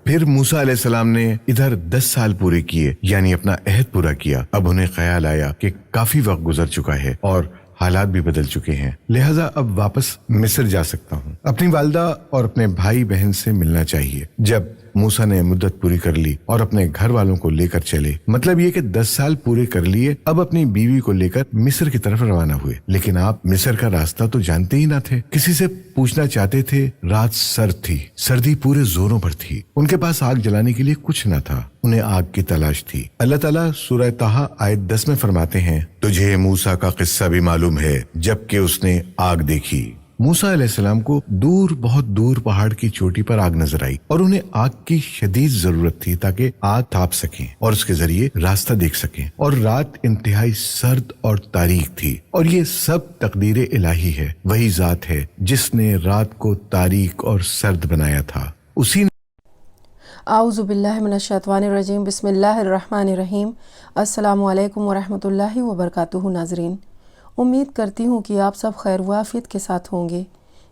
پھر موسیٰ علیہ السلام نے ادھر 10 سال پورے کیے، یعنی اپنا عہد پورا کیا۔ اب انہیں خیال آیا کہ کافی وقت گزر چکا ہے اور حالات بھی بدل چکے ہیں، لہٰذا اب واپس مصر جا سکتا ہوں۔ اپنی والدہ اور اپنے بھائی بہن سے ملنا چاہیے۔ جب موسیٰ نے مدت پوری کر لی اور اپنے گھر والوں کو لے کر چلے، مطلب یہ کہ 10 سال پورے کر لیے، اب اپنی بیوی کو لے کر مصر کی طرف روانہ ہوئے۔ لیکن آپ مصر کا راستہ تو جانتے ہی نہ تھے، کسی سے پوچھنا چاہتے تھے۔ رات سرد تھی، سردی پورے زوروں پر تھی، ان کے پاس آگ جلانے کے لیے کچھ نہ تھا، انہیں آگ کی تلاش تھی۔ اللہ تعالیٰ سورہ طٰہٰ آیت 10 میں فرماتے ہیں، تجھے موسیٰ کا قصہ بھی معلوم ہے جبکہ اس نے آگ دیکھی۔ موسیٰ علیہ السلام کو دور، بہت دور پہاڑ کی چوٹی پر آگ نظر آئی اور انہیں آگ کی شدید ضرورت تھی تاکہ آگ تاپ سکیں اور اس کے ذریعے راستہ دیکھ سکیں، اور رات انتہائی سرد اور تاریک تھی، اور یہ سب تقدیر الہی ہے۔ وہی ذات ہے جس نے رات کو تاریک اور سرد بنایا تھا، اسی نے اعوذ باللہ من الشیطان الرجیم، بسم اللہ الرحمن الرحیم۔ السلام علیکم ورحمۃ اللہ وبرکاتہ۔ ناظرین، امید کرتی ہوں کہ آپ سب خیر و عافیت کے ساتھ ہوں گے۔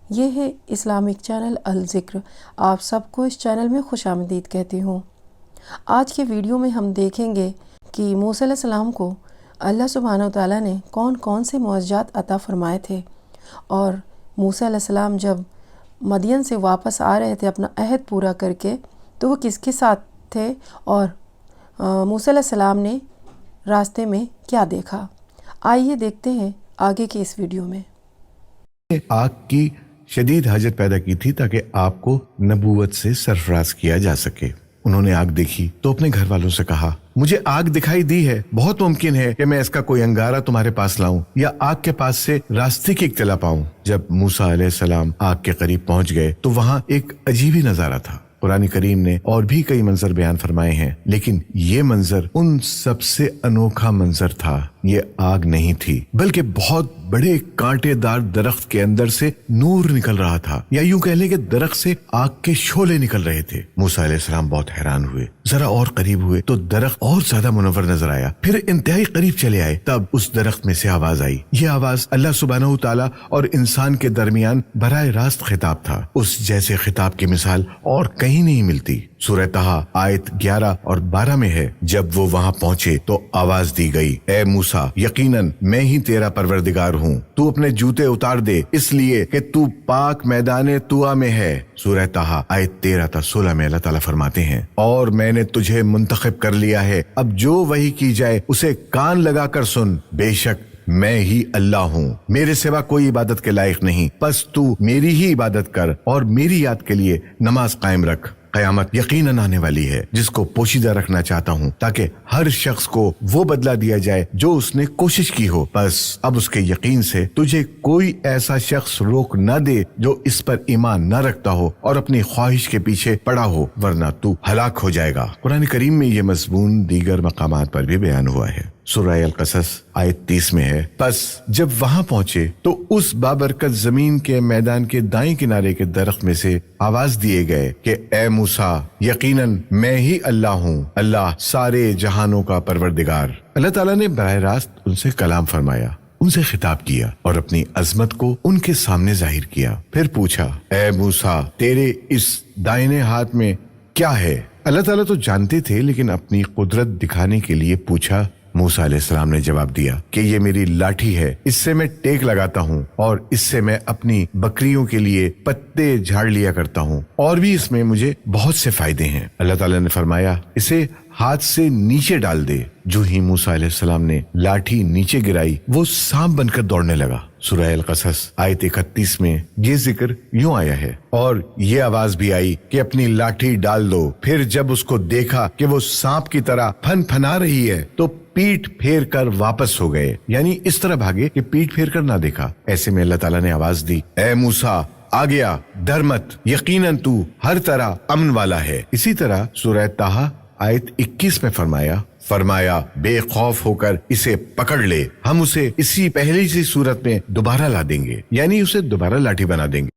یہ ہے اسلامک چینل الذکر، آپ سب کو اس چینل میں خوش آمدید کہتی ہوں۔ آج کے ویڈیو میں ہم دیکھیں گے کہ موسیٰ علیہ السلام کو اللہ سبحانہ و تعالیٰ نے کون کون سے معجزات عطا فرمائے تھے، اور موسیٰ علیہ السلام جب مدین سے واپس آ رہے تھے اپنا عہد پورا کر کے، تو وہ کس کے ساتھ تھے، اور موسیٰ علیہ السلام نے راستے میں کیا دیکھا۔ آئیے دیکھتے ہیں آگے کی اس ویڈیو میں۔ آگ کی شدید حاجت پیدا کی تھی تاکہ آپ کو نبوت سے سرفراز کیا جا سکے۔ انہوں نے آگ دیکھی تو اپنے گھر والوں سے کہا، مجھے آگ دکھائی دی ہے، بہت ممکن ہے کہ میں اس کا کوئی انگارہ تمہارے پاس لاؤں یا آگ کے پاس سے راستے کی اطلاع پاؤں۔ جب موسیٰ علیہ السلام آگ کے قریب پہنچ گئے تو وہاں ایک عجیب ہی نظارہ تھا۔ قرآن کریم نے اور بھی کئی منظر بیان فرمائے ہیں، لیکن یہ منظر ان سب سے انوکھا منظر تھا۔ یہ آگ نہیں تھی، بلکہ بہت بڑے کانٹے دار درخت کے اندر سے نور نکل رہا تھا، یا یوں کہہ لیں کہ درخت سے آگ کے شعلے نکل رہے تھے۔ موسیٰ علیہ السلام بہت حیران ہوئے، ذرا اور قریب ہوئے تو درخت اور زیادہ منور نظر آیا، پھر انتہائی قریب چلے آئے، تب اس درخت میں سے آواز آئی۔ یہ آواز اللہ سبحانہ تعالیٰ اور انسان کے درمیان براہ راست خطاب تھا، اس جیسے خطاب کی مثال اور کہیں نہیں ملتی۔ سورہ طٰہٰ آیت 11 اور 12 میں ہے، جب وہ وہاں پہنچے تو آواز دی گئی، اے موسیٰ، یقیناً میں ہی تیرا پروردگار ہوں، تو اپنے جوتے اتار دے، اس لیے کہ تو پاک میدان طویٰ میں ہے۔ سورہ طٰہٰ آیت 13 تا 16 میں اللہ تعالیٰ فرماتے ہیں، اور میں نے تجھے منتخب کر لیا ہے، اب جو وحی کی جائے اسے کان لگا کر سن، بے شک میں ہی اللہ ہوں، میرے سوا کوئی عبادت کے لائق نہیں، بس تو میری ہی عبادت کر اور میری یاد کے لیے نماز قائم رکھ۔ قیامت یقیناً آنے والی ہے جس کو پوشیدہ رکھنا چاہتا ہوں تاکہ ہر شخص کو وہ بدلہ دیا جائے جو اس نے کوشش کی ہو، بس اب اس کے یقین سے تجھے کوئی ایسا شخص روک نہ دے جو اس پر ایمان نہ رکھتا ہو اور اپنی خواہش کے پیچھے پڑا ہو، ورنہ تو ہلاک ہو جائے گا۔ قرآن کریم میں یہ مضمون دیگر مقامات پر بھی بیان ہوا ہے۔ سورہ القصص آیت 30 میں ہے، پس جب وہاں پہنچے تو اس بابرکت زمین کے میدان کے دائیں کنارے کے درخت میں سے آواز دیے گئے کہ اے موسیٰ، یقیناً میں ہی اللہ ہوں، اللہ سارے جہانوں کا پروردگار۔ اللہ تعالیٰ نے براہ راست ان سے کلام فرمایا، ان سے خطاب کیا اور اپنی عظمت کو ان کے سامنے ظاہر کیا۔ پھر پوچھا، اے موسیٰ، تیرے اس دائیں ہاتھ میں کیا ہے؟ اللہ تعالیٰ تو جانتے تھے، لیکن اپنی قدرت دکھانے کے لیے پوچھا۔ موسیٰ علیہ السلام نے جواب دیا کہ یہ میری لاٹھی ہے، اس سے میں ٹیک لگاتا ہوں اور اس سے میں اپنی بکریوں کے لیے پتے جھاڑ لیا کرتا ہوں، اور بھی اس میں مجھے بہت سے فائدے ہیں۔ اللہ تعالیٰ نے فرمایا، اسے ہاتھ سے نیچے ڈال دے۔ جو ہی موسیٰ علیہ السلام نے لاٹھی نیچے گرائی، وہ سانپ بن کر دوڑنے لگا۔ سورہ القصص آیت 31 میں یہ ذکر یوں آیا ہے، اور یہ آواز بھی آئی کہ اپنی لاٹھی ڈال دو۔ پھر جب اس کو دیکھا کہ وہ سانپ کی طرح پھن پھنا رہی ہے تو پیٹ پھیر کر واپس ہو گئے، یعنی اس طرح بھاگے کہ پیٹ پھیر کر نہ دیکھا۔ ایسے میں اللہ تعالیٰ نے آواز دی، اے موسیٰ، آ گیا، ڈر مت، یقیناً تو ہر طرح امن والا ہے۔ اسی طرح سورہ طٰہٰ آیت 21 میں فرمایا بے خوف ہو کر اسے پکڑ لے، ہم اسے اسی پہلی سی صورت میں دوبارہ لا دیں گے، یعنی اسے دوبارہ لاٹھی بنا دیں گے۔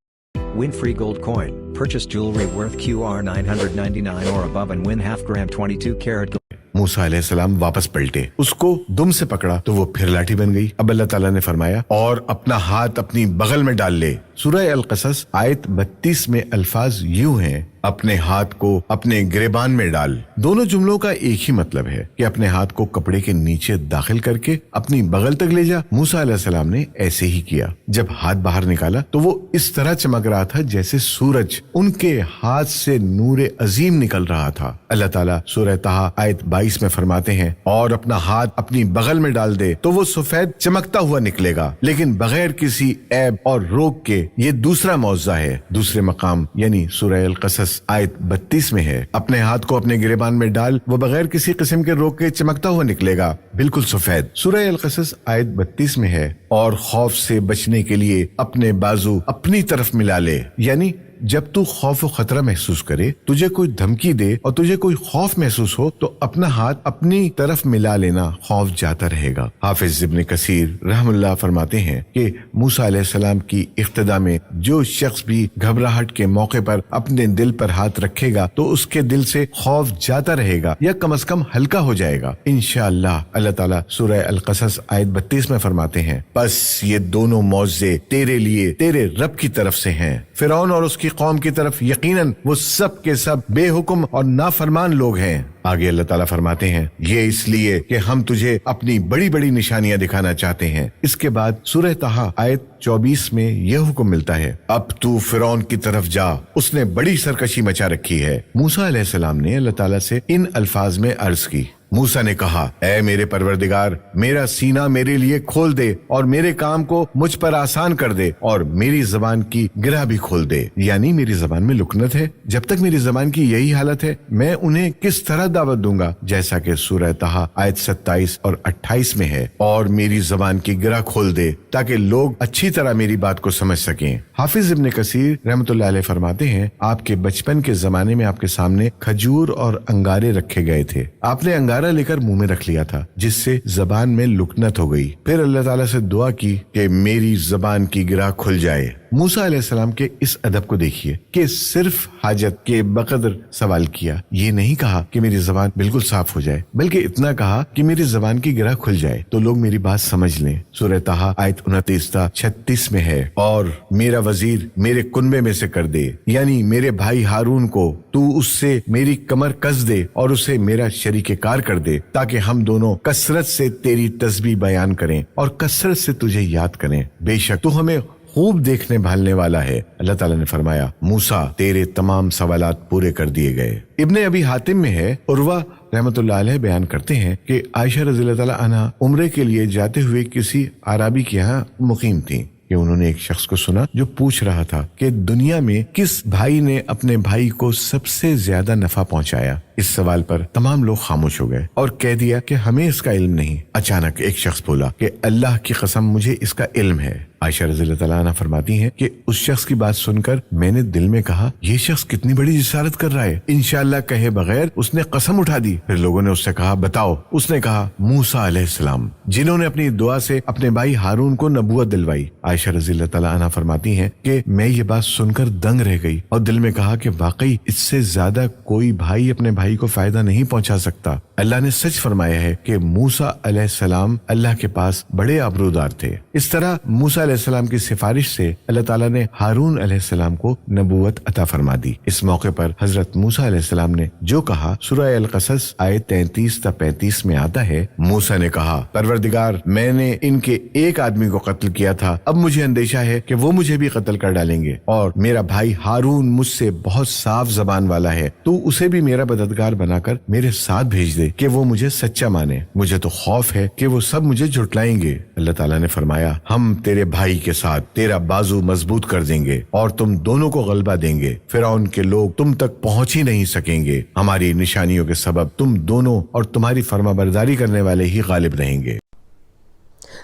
Win free gold coin. Purchase jewelry worth QR 999 or above and win half gram 22 karat gold. موسیٰ علیہ السلام واپس پلٹے، اس کو دم سے پکڑا تو وہ پھر لاٹھی بن گئی۔ اب اللہ تعالیٰ نے فرمایا، اور اپنا ہاتھ اپنی بغل میں ڈال لے۔ سورہ القصص آیت 32 میں الفاظ یوں ہیں: اپنے ہاتھ کو اپنے گریبان میں ڈال۔ دونوں جملوں کا ایک ہی مطلب ہے کہ اپنے ہاتھ کو کپڑے کے نیچے داخل کر کے اپنی بغل تک لے جا۔ موسیٰ علیہ السلام نے ایسے ہی کیا۔ جب ہاتھ باہر نکالا تو وہ اس طرح چمک رہا تھا جیسے سورج۔ ان کے ہاتھ سے نور عظیم نکل رہا تھا۔ اللہ تعالیٰ سورہ طٰہٰ آیت 22 میں فرماتے ہیں: اور اپنا ہاتھ اپنی بغل میں ڈال دے تو وہ سفید چمکتا ہوا نکلے گا، لیکن بغیر کسی عیب اور روگ کے۔ یہ دوسرا معجزہ ہے۔ دوسرے مقام یعنی سورہ القصص آیت 32 میں ہے: اپنے ہاتھ کو اپنے گریبان میں ڈال، وہ بغیر کسی قسم کے روگ کے چمکتا ہوا نکلے گا، بالکل سفید۔ سورہ القصص آیت 32 میں ہے: اور خوف سے بچنے کے لیے اپنے بازو اپنی طرف ملا لے، یعنی جب تو خوف و خطرہ محسوس کرے، تجھے کوئی دھمکی دے اور تجھے کوئی خوف محسوس ہو تو اپنا ہاتھ اپنی طرف ملا لینا، خوف جاتا رہے گا۔ حافظ ابن کثیر رحم اللہ فرماتے ہیں کہ موسیٰ علیہ السلام کی اقتدا میں جو شخص بھی گھبراہٹ کے موقع پر اپنے دل پر ہاتھ رکھے گا تو اس کے دل سے خوف جاتا رہے گا یا کم از کم ہلکا ہو جائے گا انشاءاللہ۔ اللہ تعالیٰ سورہ القصص آیت 32 میں فرماتے ہیں: بس یہ دونوں معجزے تیرے لیے تیرے رب کی طرف سے ہیں۔ فرعون اور اس کی قوم کی طرف یقیناً وہ سب کے سب بے حکم اور نافرمان لوگ ہیں۔ آگے اللہ تعالیٰ فرماتے ہیں: یہ اس لیے کہ ہم تجھے اپنی بڑی بڑی نشانیاں دکھانا چاہتے ہیں۔ اس کے بعد سورہ طٰہٰ آیت 24 میں یہ حکم ملتا ہے: اب تو فرعون کی طرف جا، اس نے بڑی سرکشی مچا رکھی ہے۔ موسیٰ علیہ السلام نے اللہ تعالیٰ سے ان الفاظ میں عرض کی: موسیٰ نے کہا: اے میرے پروردگار، میرا سینہ میرے لیے کھول دے اور میرے کام کو مجھ پر آسان کر دے، اور میری زبان کی گرہ بھی کھول دے، یعنی میری زبان میں لکنت ہے۔ جب تک میری زبان کی یہی حالت ہے میں انہیں کس طرح دعوت دوں گا، جیسا کہ سورہ طٰہٰ آیت 27 اور 28 میں ہے: اور میری زبان کی گرہ کھول دے تاکہ لوگ اچھی طرح میری بات کو سمجھ سکیں۔ حافظ ابن کثیر رحمۃ اللہ علیہ فرماتے ہیں: آپ کے بچپن کے زمانے میں آپ کے سامنے کھجور اور انگارے رکھے گئے تھے، آپ نے انگارہ لے کر منہ میں رکھ لیا تھا جس سے زبان میں لکنت ہو گئی، پھر اللہ تعالیٰ سے دعا کی کہ میری زبان کی گرہ کھل جائے۔ موسیٰ علیہ السلام کے اس ادب کو دیکھیے کہ صرف حاجت کے بقدر سوال کیا، یہ نہیں کہا کہ میری زبان بالکل صاف ہو جائے، بلکہ اتنا کہا کہ میری زبان کی گرہ کھل جائے تو لوگ میری بات سمجھ لیں۔ سورہ طٰہٰ آیت 29 تا 36 میں ہے: اور میرا وزیر میرے کنبے میں سے کر دے، یعنی میرے بھائی ہارون کو تو اس سے میری کمر کس دے اور اسے میرا شریک کار کر دے، تاکہ ہم دونوں کثرت سے تیری تسبیح بیان کریں اور کثرت سے تجھے یاد کریں، بے شک تو ہمیں خوب دیکھنے بھالنے والا ہے۔ اللہ تعالیٰ نے فرمایا: موسیٰ تیرے تمام سوالات پورے کر دیے گئے۔ ابن ابی حاتم میں ہے، عروہ رحمۃ اللہ علیہ بیان کرتے ہیں کہ عائشہ رضی اللہ تعالیٰ عنہ عمرے کے لیے جاتے ہوئے کسی عربی کے یہاں مقیم تھیں کہ انہوں نے ایک شخص کو سنا جو پوچھ رہا تھا کہ دنیا میں کس بھائی نے اپنے بھائی کو سب سے زیادہ نفع پہنچایا۔ اس سوال پر تمام لوگ خاموش ہو گئے اور کہہ دیا کہ ہمیں اس کا علم نہیں۔ اچانک ایک شخص بولا کہ اللہ کی قسم مجھے اس کا علم ہے۔ عائشہ رضی اللہ تعالیٰ عنہ فرماتی ہیں کہ اس شخص کی بات سن کر میں نے دل میں کہا یہ شخص کتنی بڑی جسارت کر رہا ہے، انشاءاللہ کہے بغیر اس نے قسم اٹھا دی۔ پھر لوگوں نے اس سے کہا بتاؤ۔ اس نے کہا موسیٰ علیہ السلام، جنہوں نے اپنی دعا سے اپنے بھائی ہارون کو نبوت دلوائی۔ عائشہ رضی اللہ تعالیٰ عنہ فرماتی ہیں کہ میں یہ بات سن کر دنگ رہ گئی اور دل میں کہا کہ واقعی اس سے زیادہ کوئی بھائی اپنے بھائی کو فائدہ نہیں پہنچا سکتا۔ اللہ نے سچ فرمایا ہے کہ موسیٰ علیہ السلام اللہ کے پاس بڑے آبرودار تھے۔ اس طرح موسیٰ علیہ السلام کی سفارش سے اللہ تعالیٰ نے ہارون علیہ السلام کو نبوت عطا فرما دی۔ اس موقع پر حضرت موسیٰ علیہ السلام نے جو کہا سورہ القصص آیت 33 تا 35 میں آتا ہے، موسیٰ نے کہا پروردگار میں نے ان کے ایک آدمی کو قتل کیا تھا، اب مجھے اندیشہ ہے کہ وہ مجھے بھی قتل کر ڈالیں گے، اور میرا بھائی ہارون مجھ سے بہت صاف زبان والا ہے، تو اسے بھی میرا مددگار بنا کر میرے ساتھ بھیج دے کہ وہ مجھے سچا مانے، مجھے تو خوف ہے کہ وہ سب مجھے جھٹلائیں گے۔ اللہ تعالیٰ نے فرمایا ہم تیرے بھائی کے ساتھ تیرا بازو مضبوط کر دیں گے اور تم دونوں کو غلبہ دیں گے، فرعون کے لوگ تم تک پہنچ ہی نہیں سکیں گے، ہماری نشانیوں کے سبب تم دونوں اور تمہاری فرما برداری کرنے والے ہی غالب رہیں گے۔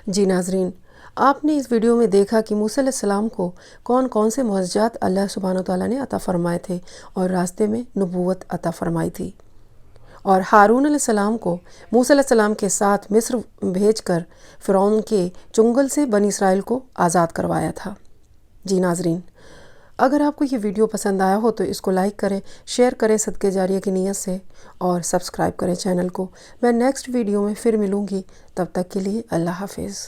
جی ناظرین، آپ نے اس ویڈیو میں دیکھا کہ موسیٰ علیہ السلام کو کون کون سے معجزات اللہ سبحانہ وتعالیٰ نے عطا فرمائے تھے اور راستے میں نبوت عطا فرمائی تھی، اور ہارون علیہ السلام کو موسیٰ علیہ السلام کے ساتھ مصر بھیج کر فرعون کے چنگل سے بنی اسرائیل کو آزاد کروایا تھا۔ جی ناظرین، اگر آپ کو یہ ویڈیو پسند آیا ہو تو اس کو لائک کریں، شیئر کریں صدقہ جاریہ کی نیت سے، اور سبسکرائب کریں چینل کو۔ میں نیکسٹ ویڈیو میں پھر ملوں گی، تب تک کے لیے اللہ حافظ۔